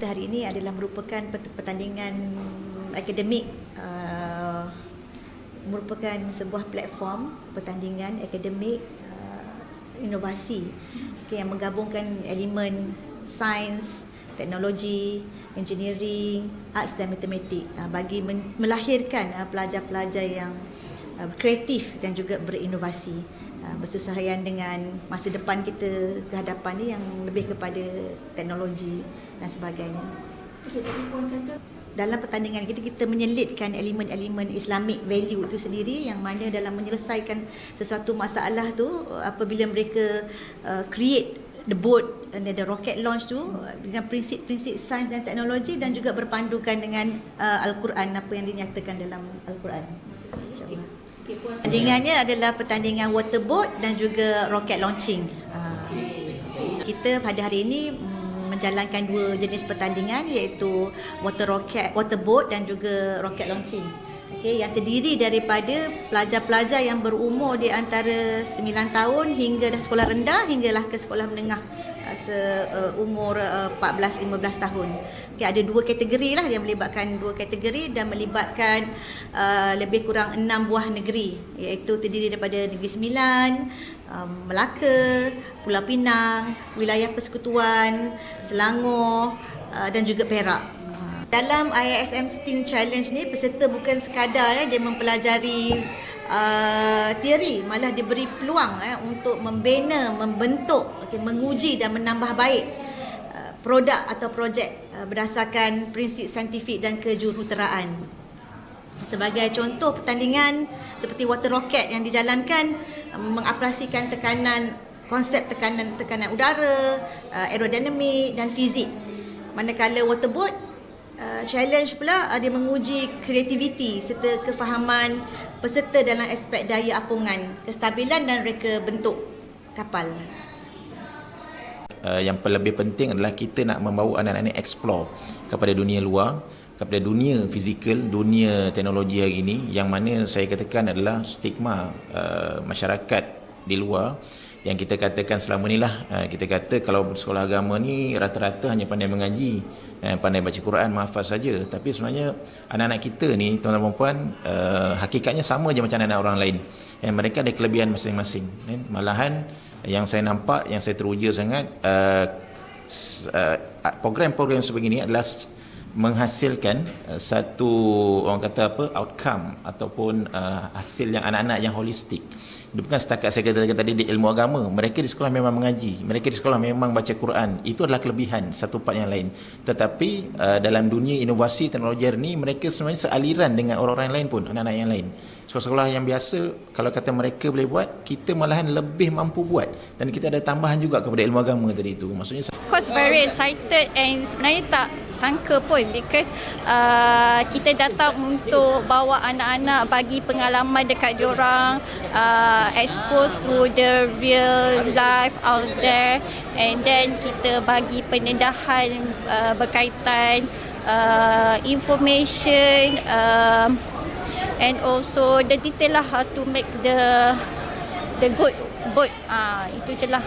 Hari ini adalah merupakan pertandingan akademik, merupakan sebuah platform pertandingan akademik inovasi yang menggabungkan elemen sains, teknologi, engineering, arts dan matematik bagi melahirkan pelajar-pelajar yang kreatif dan juga berinovasi, bersesuaian dengan masa depan kita ke hadapan ni yang lebih kepada teknologi dan sebagainya. Dalam pertandingan kita menyelitkan elemen-elemen Islamic value itu sendiri, yang mana dalam menyelesaikan sesuatu masalah tu, apabila mereka create the boat dan the rocket launch tu dengan prinsip-prinsip sains dan teknologi, dan juga berpandukan dengan Al-Quran, apa yang dinyatakan dalam Al-Quran. Pertandingannya adalah pertandingan waterboat dan juga rocket launching. Kita pada hari ini menjalankan dua jenis pertandingan, iaitu waterboat dan juga rocket launching. Yang terdiri daripada pelajar-pelajar yang berumur di antara 9 tahun hingga dah sekolah rendah hinggalah ke sekolah menengah umur 14-15 tahun. Ada dua kategori lah, yang melibatkan dua kategori dan melibatkan lebih kurang 6 buah negeri, iaitu terdiri daripada Negeri Sembilan, Melaka, Pulau Pinang, Wilayah Persekutuan, Selangor dan juga Perak. Dalam IISM STEAM Challenge ni, peserta bukan sekadar dia mempelajari teori, malah diberi peluang untuk membina, membentuk, menguji dan menambah baik produk atau projek berdasarkan prinsip saintifik dan kejuruteraan. Sebagai contoh, pertandingan seperti water rocket yang dijalankan mengoperasikan konsep tekanan udara, aerodinamik dan fizik. Manakala waterboat challenge pula dia menguji kreativiti serta kefahaman peserta dalam aspek daya apungan, kestabilan dan reka bentuk kapal. Yang lebih penting adalah kita nak membawa anak-anak explore kepada dunia luar, kepada dunia fizikal, dunia teknologi hari ini, yang mana saya katakan adalah stigma masyarakat di luar yang kita katakan selama ni lah, kita kata kalau sekolah agama ni rata-rata hanya pandai mengaji, pandai baca Quran, mahfaz saja. Tapi sebenarnya anak-anak kita ni, tuan-tuan dan puan, hakikatnya sama je macam anak-anak orang lain. Mereka ada kelebihan masing-masing. Malahan yang saya nampak, yang saya teruja sangat, program-program sebegini adalah menghasilkan satu, orang kata apa, outcome ataupun hasil yang anak-anak yang holistik. Dia bukan setakat saya katakan tadi di ilmu agama, mereka di sekolah memang mengaji, mereka di sekolah memang baca Quran, itu adalah kelebihan satu part yang lain. Tetapi dalam dunia inovasi teknologi hari ini, mereka sebenarnya sealiran dengan orang-orang lain pun, anak-anak yang lain. Sekolah-sekolah yang biasa, kalau kata mereka boleh buat, kita malahan lebih mampu buat, dan kita ada tambahan juga kepada ilmu agama tadi itu. Maksudnya, of course very excited, and sebenarnya tak sangka pun, because kita datang untuk bawa anak-anak, bagi pengalaman dekat diorang, expose to the real life out there, and then kita bagi pendedahan berkaitan information, and also the detail lah how to make the good boat. Itu je lah.